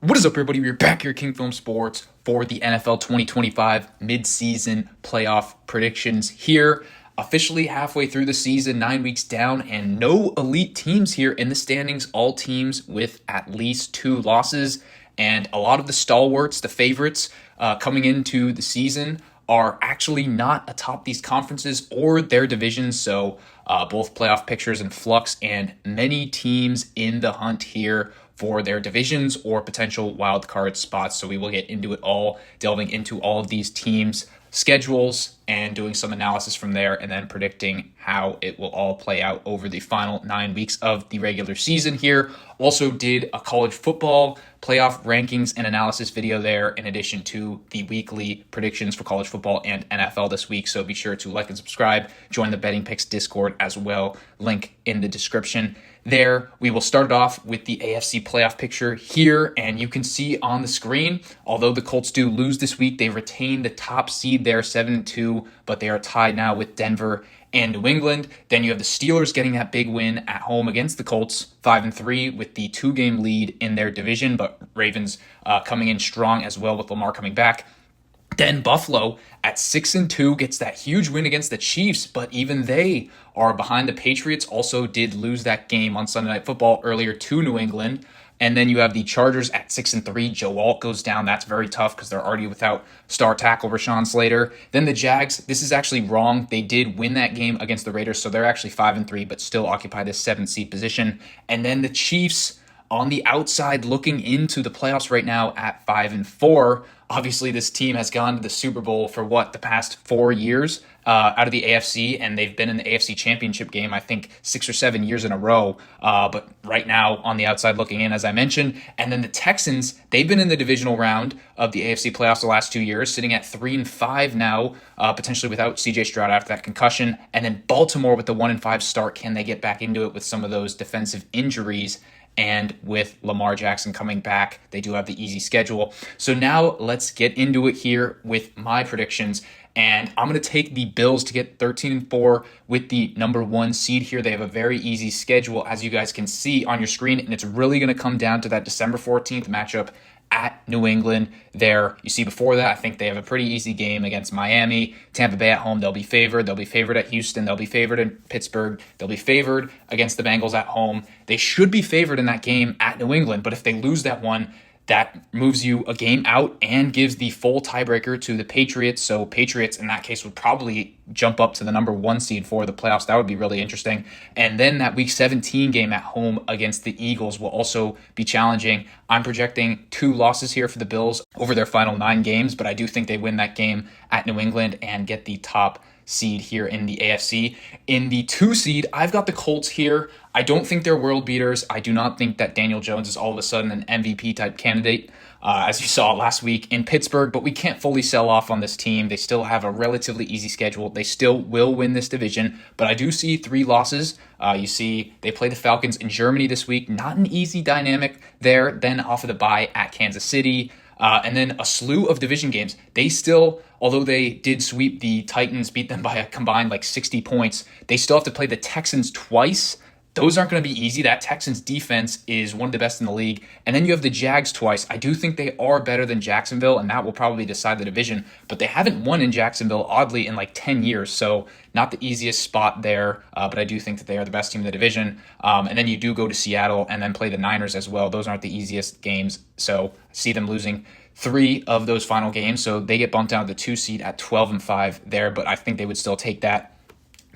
What is up, everybody? We're back here at King Film Sports for the NFL 2025 midseason playoff predictions here. Officially halfway through the season, 9 weeks down, and no elite teams here in the standings. All teams with at least 2 losses. And a lot of the stalwarts, the favorites coming into the season, are actually not atop these conferences or their divisions. So both playoff pictures in flux, and many teams in the hunt here for their divisions or potential wild card spots. So we will get into it all, delving into all of these teams' schedules and doing some analysis from there, and then predicting how it will all play out over the final 9 weeks of the regular season here. Also did a college football playoff rankings and analysis video there, in addition to the weekly predictions for college football and NFL this week. So be sure to like and subscribe, join the Betting Picks Discord as well, link in the description. There, we will start off with the AFC playoff picture here, and you can see on the screen, although the Colts do lose this week, they retain the top seed there, 7-2, but they are tied now with Denver and New England. Then you have the Steelers getting that big win at home against the Colts, 5-3, with the 2-game lead in their division, but Ravens coming in strong as well with Lamar coming back. Then Buffalo at 6-2 gets that huge win against the Chiefs, but even they are behind the Patriots. Also did lose that game on Sunday Night Football earlier to New England. And then you have the Chargers at 6-3. Joe Alt goes down. That's very tough because they're already without star tackle Rashawn Slater. Then the Jags, this is actually wrong. They did win that game against the Raiders, so they're actually 5-3, but still occupy this 7th seed position. And then the Chiefs on the outside looking into the playoffs right now at 5-4. Obviously, this team has gone to the Super Bowl for the past 4 years out of the AFC, and they've been in the AFC Championship game, I think, 6 or 7 years in a row. But right now, on the outside looking in, as I mentioned. And then the Texans, they've been in the divisional round of the AFC playoffs the last 2 years, sitting at 3-5 now, potentially without CJ Stroud after that concussion. And then Baltimore with the 1-5 start. Can they get back into it with some of those defensive injuries? And with Lamar Jackson coming back, they do have the easy schedule. So now let's get into it here with my predictions. And I'm going to take the Bills to get 13-4 with the number 1 seed here. They have a very easy schedule, as you guys can see on your screen. And it's really going to come down to that December 14th matchup at New England. There, you see before that, I think they have a pretty easy game against Miami. Tampa Bay at home, they'll be favored. They'll be favored at Houston. They'll be favored in Pittsburgh. They'll be favored against the Bengals at home. They should be favored in that game at New England, but if they lose that one, that moves you a game out and gives the full tiebreaker to the Patriots. So Patriots, in that case, would probably jump up to the number 1 seed for the playoffs. That would be really interesting. And then that Week 17 game at home against the Eagles will also be challenging. I'm projecting 2 losses here for the Bills over their final 9 games, but I do think they win that game at New England and get the top seed here in the AFC. In the 2 seed, I've got the Colts here. I don't think they're world beaters. I do not think that Daniel Jones is all of a sudden an MVP type candidate, as you saw last week in Pittsburgh, but we can't fully sell off on this team. They still have a relatively easy schedule. They still will win this division, but I do see 3 losses. You see they play the Falcons in Germany this week. Not an easy dynamic there. Then off of the bye at Kansas City. And then a slew of division games. They still, although they did sweep the Titans, beat them by a combined 60 points, they still have to play the Texans twice. Those aren't going to be easy. That Texans defense is one of the best in the league. And then you have the Jags twice. I do think they are better than Jacksonville, and that will probably decide the division. But they haven't won in Jacksonville, oddly, in 10 years. So not the easiest spot there, but I do think that they are the best team in the division. And then you do go to Seattle and then play the Niners as well. Those aren't the easiest games. So I see them losing 3 of those final games. So they get bumped down to the 2 seed at 12-5 there, but I think they would still take that.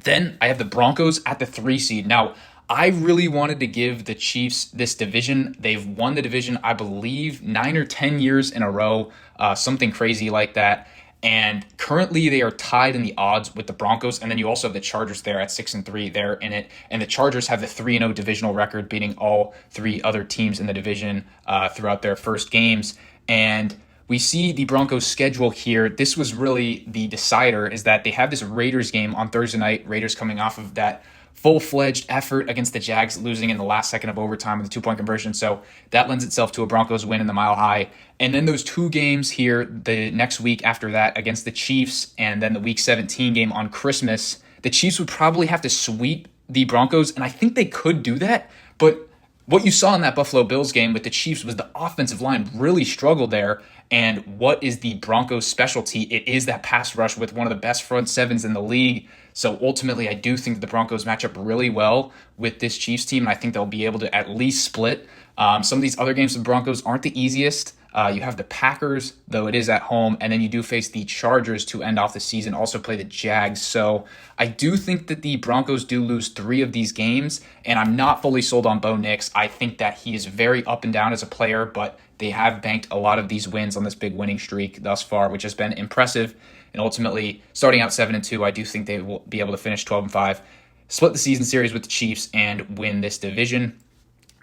Then I have the Broncos at the 3 seed. Now, I really wanted to give the Chiefs this division. They've won the division, I believe, 9 or 10 years in a row, something crazy like that. And currently they are tied in the odds with the Broncos. And then you also have the Chargers there at 6-3. They're in it. And the Chargers have the 3-0 divisional record, beating all 3 other teams in the division throughout their first games. And we see the Broncos' schedule here. This was really the decider, is that they have this Raiders game on Thursday night. Raiders coming off of that full-fledged effort against the Jags, losing in the last second of overtime with a 2-point conversion. So that lends itself to a Broncos win in the Mile High. And then those 2 games here, the next week after that against the Chiefs, and then the Week 17 game on Christmas, the Chiefs would probably have to sweep the Broncos, and I think they could do that, but what you saw in that Buffalo Bills game with the Chiefs was the offensive line really struggled there. And what is the Broncos' specialty? It is that pass rush with one of the best front sevens in the league. So ultimately, I do think the Broncos match up really well with this Chiefs team, and I think they'll be able to at least split. Some of these other games for the Broncos aren't the easiest. You have the Packers, though it is at home, and then you do face the Chargers to end off the season, also play the Jags. So I do think that the Broncos do lose 3 of these games, and I'm not fully sold on Bo Nix. I think that he is very up and down as a player, but they have banked a lot of these wins on this big winning streak thus far, which has been impressive. And ultimately, starting out 7-2, I do think they will be able to finish 12-5, split the season series with the Chiefs, and win this division.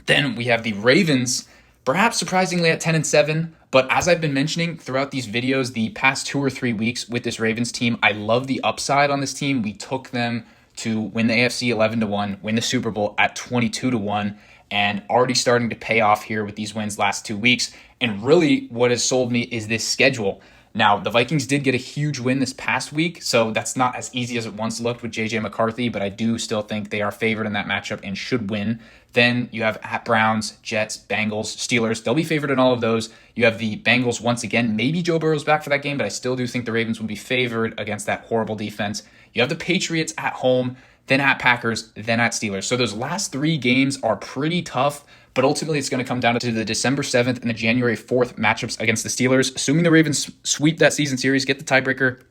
Then we have the Ravens, perhaps surprisingly at 10-7, but as I've been mentioning throughout these videos the past 2 or 3 weeks with this Ravens team, I love the upside on this team. We took them to win the AFC 11-1, win the Super Bowl at 22-1, and already starting to pay off here with these wins last 2 weeks. And really what has sold me is this schedule. Now, the Vikings did get a huge win this past week, so that's not as easy as it once looked with J.J. McCarthy, but I do still think they are favored in that matchup and should win. Then you have at Browns, Jets, Bengals, Steelers. They'll be favored in all of those. You have the Bengals once again. Maybe Joe Burrow's back for that game, but I still do think the Ravens will be favored against that horrible defense. You have the Patriots at home, then at Packers, then at Steelers. So those last 3 games are pretty tough, but ultimately it's going to come down to the December 7th and the January 4th matchups against the Steelers. Assuming the Ravens sweep that season series, get the tiebreaker,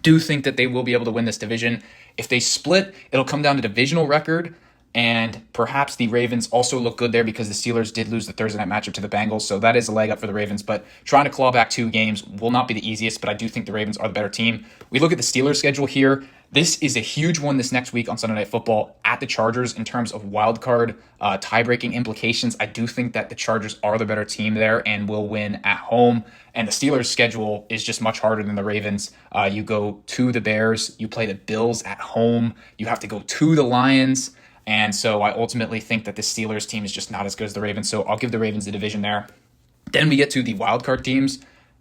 do think that they will be able to win this division. If they split, it'll come down to divisional record, and perhaps the Ravens also look good there because the Steelers did lose the Thursday night matchup to the Bengals, so that is a leg up for the Ravens. But trying to claw back 2 games will not be the easiest, but I do think the Ravens are the better team. We look at the Steelers schedule here. This is a huge one this next week on Sunday Night Football at the Chargers in terms of wild card tie-breaking implications. I do think that the Chargers are the better team there and will win at home. And the Steelers' schedule is just much harder than the Ravens. You go to the Bears, you play the Bills at home, you have to go to the Lions. And so I ultimately think that the Steelers team is just not as good as the Ravens. So I'll give the Ravens the division there. Then we get to the wild card teams.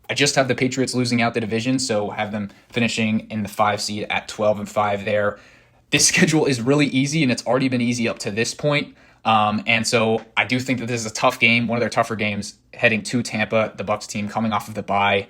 I just have the Patriots losing out the division, so have them finishing in the 5 seed at 12-5 there. This schedule is really easy, and it's already been easy up to this point. And so I do think that this is a tough game, one of their tougher games, heading to Tampa, the Bucs team coming off of the bye.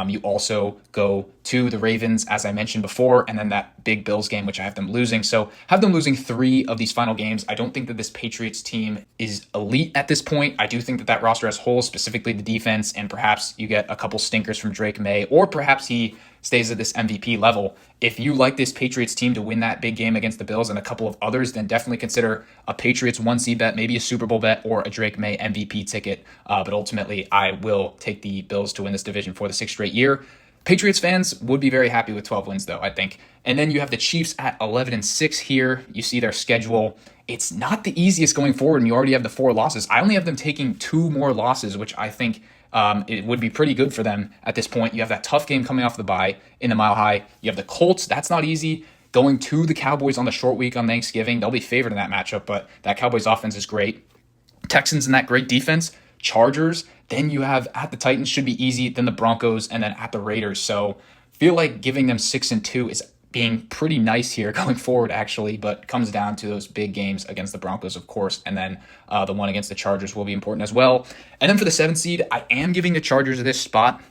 You also go to the Ravens, as I mentioned before, and then that big Bills game, which I have them losing. So have them losing 3 of these final games. I don't think that this Patriots team is elite at this point. I do think that that roster as a whole, specifically the defense, and perhaps you get a couple stinkers from Drake May, or perhaps he stays at this MVP level. If you like this Patriots team to win that big game against the Bills and a couple of others, then definitely consider a Patriots 1 seed bet, maybe a Super Bowl bet, or a Drake May MVP ticket. But ultimately, I will take the Bills to win this division for the 6th straight year. Patriots fans would be very happy with 12 wins, though, I think. And then you have the Chiefs at 11-6 here. You see their schedule. It's not the easiest going forward, and you already have the 4 losses. I only have them taking 2 more losses, which I think it would be pretty good for them at this point. You have that tough game coming off the bye in the Mile High. You have the Colts. That's not easy. Going to the Cowboys on the short week on Thanksgiving. They'll be favored in that matchup, but that Cowboys offense is great. Texans and that great defense. Chargers. Then you have at the Titans, should be easy. Then the Broncos, and then at the Raiders. So feel like giving them 6-2 is being pretty nice here going forward, actually, but comes down to those big games against the Broncos, of course, and then the one against the Chargers will be important as well. And then for the 7th seed, I am giving the Chargers this spot.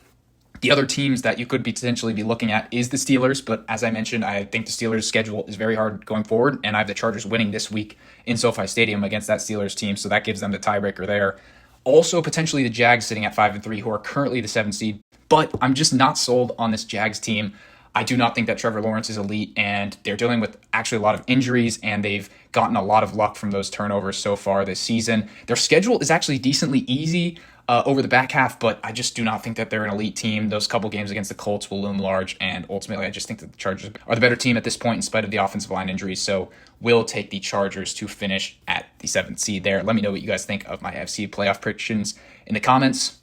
The other teams that you could potentially be looking at is the Steelers, but as I mentioned, I think the Steelers' schedule is very hard going forward, and I have the Chargers winning this week in SoFi Stadium against that Steelers team, so that gives them the tiebreaker there. Also, potentially the Jags sitting at 5-3, who are currently the 7th seed, but I'm just not sold on this Jags team. I do not think that Trevor Lawrence is elite, and they're dealing with actually a lot of injuries, and they've gotten a lot of luck from those turnovers so far this season. Their schedule is actually decently easy over the back half, but I just do not think that they're an elite team. Those couple games against the Colts will loom large, and ultimately I just think that the Chargers are the better team at this point in spite of the offensive line injuries, so we'll take the Chargers to finish at the 7th seed there. Let me know what you guys think of my FC playoff predictions in the comments.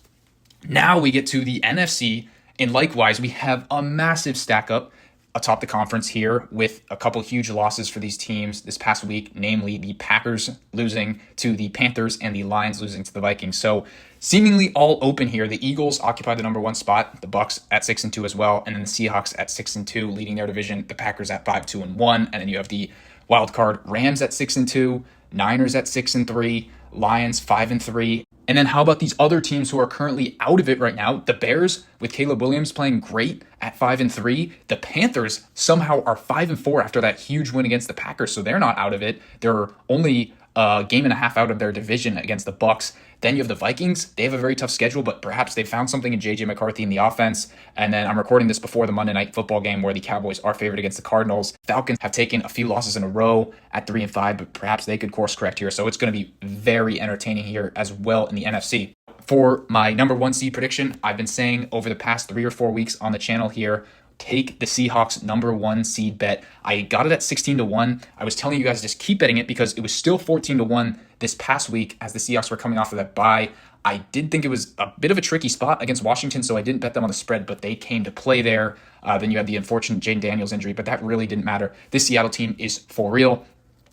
Now we get to the NFC, and likewise, we have a massive stack up atop the conference here with a couple huge losses for these teams this past week, namely the Packers losing to the Panthers and the Lions losing to the Vikings. So seemingly all open here. The Eagles occupy the number 1 spot, the Bucs at 6-2 as well, and then the Seahawks at 6-2 leading their division, the Packers at 5-2-1, and then you have the wild card Rams at 6-2, Niners at 6-3. Lions 5-3. And then how about these other teams who are currently out of it right now? The Bears with Caleb Williams playing great at 5-3. The Panthers somehow are 5-4 after that huge win against the Packers, so they're not out of it. They're only a game and a half out of their division against the Bucks. Then you have the Vikings. They have a very tough schedule, but perhaps they found something in J.J. McCarthy in the offense. And then I'm recording this before the Monday Night Football game where the Cowboys are favored against the Cardinals. Falcons have taken a few losses in a row at 3-5, but perhaps they could course correct here. So it's going to be very entertaining here as well in the NFC. For my number one seed prediction, I've been saying over the past 3 or 4 weeks on the channel here, take the Seahawks number one seed bet. I got it at 16-1. I was telling you guys just keep betting it because it was still 14-1 this past week as the Seahawks were coming off of that bye. I did think it was a bit of a tricky spot against Washington, so I didn't bet them on the spread, but they came to play there. Then you had the unfortunate Jaden Daniels injury, but that really didn't matter. This Seattle team is for real.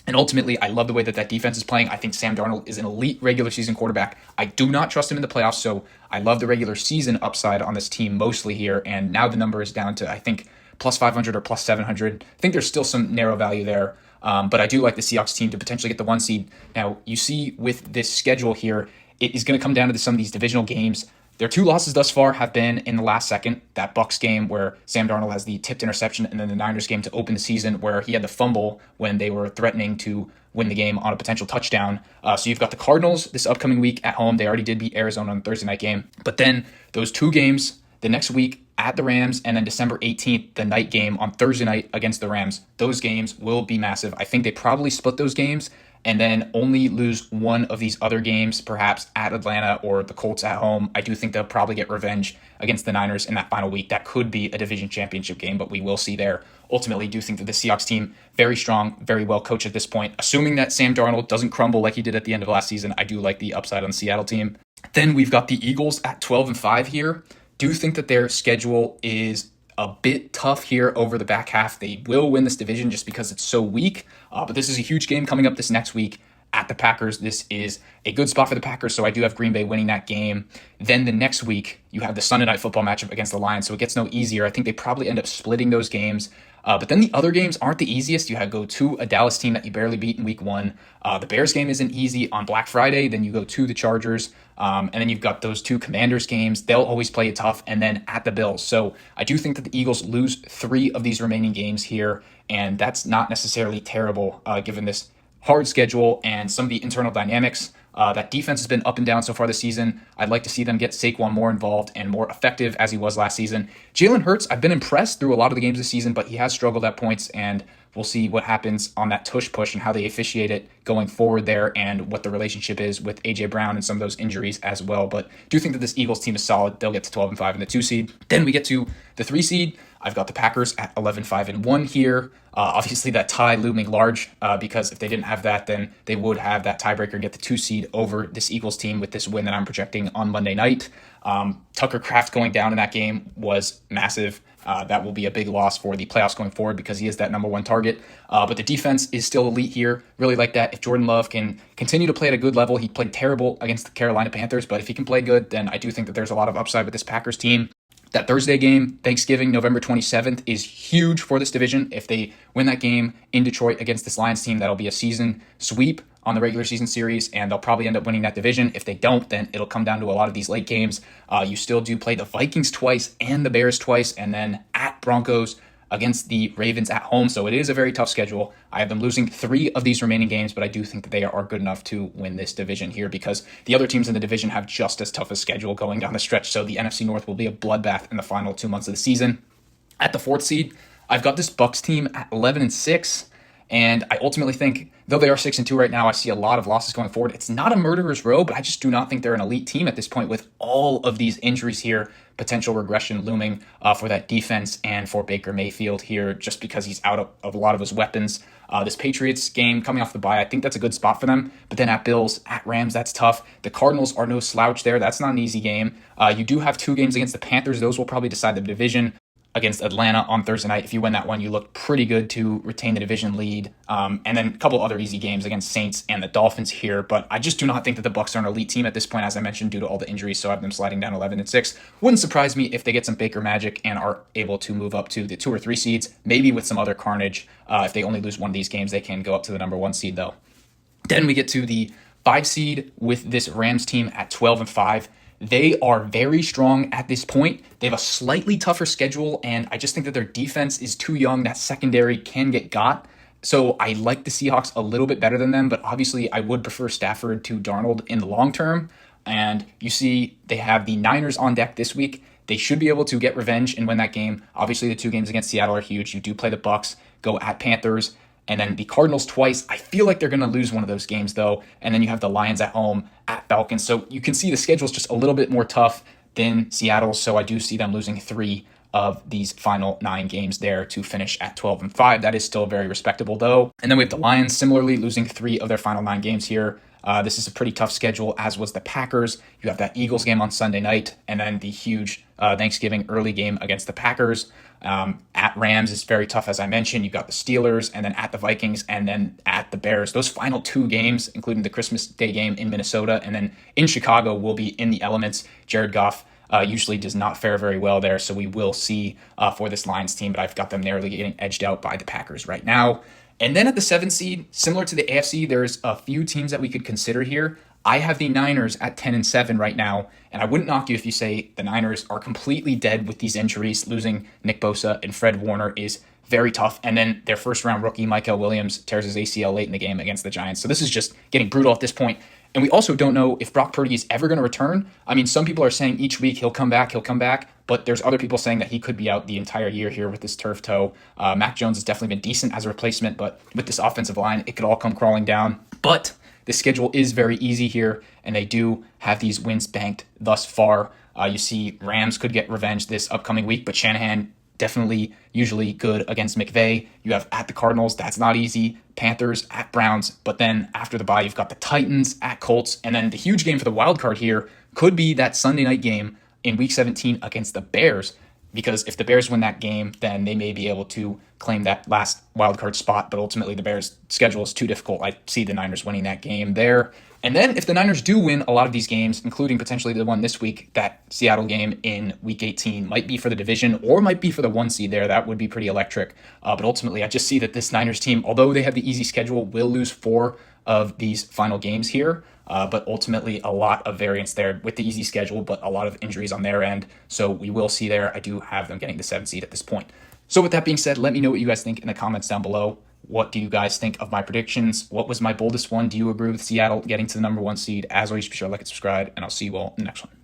And ultimately, I love the way that defense is playing. I think Sam Darnold is an elite regular season quarterback. I do not trust him in the playoffs, so I love the regular season upside on this team mostly here. And now the number is down to, I think, plus 500 or plus 700. I think there's still some narrow value there. But I do like the Seahawks team to potentially get the one seed. Now, you see with this schedule here, it is going to come down to some of these divisional games. Their 2 losses thus far have been in the last second. That Bucs game where Sam Darnold has the tipped interception, and then the Niners game to open the season where he had the fumble when they were threatening to win the game on a potential touchdown. So you've got the Cardinals this upcoming week at home. They already did beat Arizona on the Thursday night game. But then those 2 games the next week at the Rams, and then December 18th, the night game on Thursday night against the Rams. Those games will be massive. I think they probably split those games and then only lose one of these other games, perhaps at Atlanta or the Colts at home. I do think they'll probably get revenge against the Niners in that final week. That could be a division championship game, but we will see there. Ultimately, do think that the Seahawks team, very strong, very well coached at this point. Assuming that Sam Darnold doesn't crumble like he did at the end of last season, I do like the upside on the Seattle team. Then we've got the Eagles at 12-5 here. Do think that their schedule is a bit tough here over the back half. They will win this division just because it's so weak. But this is a huge game coming up this next week at the Packers. This is a good spot for the Packers, so I do have Green Bay winning that game. Then the next week, you have the Sunday Night Football matchup against the Lions, so it gets no easier. I think they probably end up splitting those games. But then the other games aren't the easiest. You go to a Dallas team that you barely beat in week 1. The Bears game isn't easy on Black Friday. Then you go to the Chargers. And then you've got those 2 Commanders games. They'll always play it tough. And then at the Bills. So I do think that the Eagles lose 3 of these remaining games here. And that's not necessarily terrible given this hard schedule and some of the internal dynamics. That defense has been up and down so far this season. I'd like to see them get Saquon more involved and more effective as he was last season. Jalen Hurts, I've been impressed through a lot of the games this season, but he has struggled at points, and we'll see what happens on that tush push and how they officiate it going forward there and what the relationship is with A.J. Brown and some of those injuries as well. But do think that this Eagles team is solid. They'll get to 12-5 in the 2 seed. Then we get to the 3 seed. I've got the Packers at 11-5-1 here. Obviously, that tie looming large because if they didn't have that, then they would have that tiebreaker and get the 2 seed over this Eagles team with this win that I'm projecting on Monday night. Tucker Kraft going down in that game was massive. That will be a big loss for the playoffs going forward because he is that number 1 target. But the defense is still elite here. Really like that. If Jordan Love can continue to play at a good level, he played terrible against the Carolina Panthers, but if he can play good, then I do think that there's a lot of upside with this Packers team. That Thursday game, Thanksgiving, November 27th, is huge for this division. If they win that game in Detroit against this Lions team, that'll be a season sweep on the regular season series, and they'll probably end up winning that division. If they don't, then it'll come down to a lot of these late games. You still do play the Vikings twice and the Bears twice, and then at Broncos against the Ravens at home. So it is a very tough schedule. I have them losing 3 of these remaining games, but I do think that they are good enough to win this division here because the other teams in the division have just as tough a schedule going down the stretch. So the NFC North will be a bloodbath in the final 2 months of the season. At the 4th seed, I've got this Bucs team at 11-6. And I ultimately think, though they are 6-2 right now, I see a lot of losses going forward. It's not a murderer's row, but I just do not think they're an elite team at this point with all of these injuries here, potential regression looming for that defense and for Baker Mayfield here just because he's out of a lot of his weapons. This Patriots game coming off the bye, I think that's a good spot for them. But then at Bills, at Rams, that's tough. The Cardinals are no slouch there. That's not an easy game. You do have 2 games against the Panthers. Those will probably decide the division. Against Atlanta on Thursday night. If you win that one, you look pretty good to retain the division lead. And then a couple other easy games against Saints and the Dolphins here. But I just do not think that the Bucs are an elite team at this point, as I mentioned, due to all the injuries. So I have them sliding down 11-6. Wouldn't surprise me if they get some Baker magic and are able to move up to the 2 or 3 seeds, maybe with some other carnage. If they only lose one of these games, they can go up to the number 1 seed, though. Then we get to the 5 seed with this Rams team at 12-5. They are very strong at this point. They have a slightly tougher schedule, and I just think that their defense is too young. That secondary can get got. So I like the Seahawks a little bit better than them, but obviously I would prefer Stafford to Darnold in the long term. And you see they have the Niners on deck this week. They should be able to get revenge and win that game. Obviously, the 2 games against Seattle are huge. You do play the Bucks, go at Panthers, and then the Cardinals twice. I feel like they're going to lose one of those games, though. And then you have the Lions at home, at Falcons. So you can see the schedule is just a little bit more tough than Seattle. So I do see them losing 3 of these final 9 games there to finish at 12-5. That is still very respectable, though. And then we have the Lions, similarly losing 3 of their final 9 games here. This is a pretty tough schedule, as was the Packers. You have that Eagles game on Sunday night, and then the huge Thanksgiving early game against the Packers. At Rams is very tough, as I mentioned. You've got the Steelers, and then at the Vikings, and then at the Bears. Those final 2 games, including the Christmas Day game in Minnesota, and then in Chicago, will be in the elements. Jared Goff usually does not fare very well there, so we will see for this Lions team, but I've got them narrowly getting edged out by the Packers right now. And then at the 7 seed, similar to the AFC, there's a few teams that we could consider here. I have the Niners at 10-7 right now, and I wouldn't knock you if you say the Niners are completely dead with these injuries. Losing Nick Bosa and Fred Warner is very tough. And then their first-round rookie, Michael Williams, tears his ACL late in the game against the Giants. So this is just getting brutal at this point. And we also don't know if Brock Purdy is ever going to return. I mean, some people are saying each week he'll come back, but there's other people saying that he could be out the entire year here with this turf toe. Mac Jones has definitely been decent as a replacement, but with this offensive line, it could all come crawling down. But the schedule is very easy here, and they do have these wins banked thus far. You see Rams could get revenge this upcoming week, but Shanahan definitely usually good against McVay. You have at the Cardinals, that's not easy. Panthers at Browns, but then after the bye, you've got the Titans at Colts, and then the huge game for the wild card here could be that Sunday night game in Week 17 against the Bears, because if the Bears win that game, then they may be able to claim that last wild card spot, but ultimately the Bears' schedule is too difficult. I see the Niners winning that game there. And then if the Niners do win a lot of these games, including potentially the one this week, that Seattle game in Week 18 might be for the division or might be for the 1 seed there. That would be pretty electric. But ultimately, I just see that this Niners team, although they have the easy schedule, will lose 4 of these final games here. But ultimately, a lot of variance there with the easy schedule, but a lot of injuries on their end. So we will see there. I do have them getting the 7 seed at this point. So with that being said, let me know what you guys think in the comments down below. What do you guys think of my predictions? What was my boldest one? Do you agree with Seattle getting to the number 1 seed? As always, be sure to like and subscribe, and I'll see you all in the next one.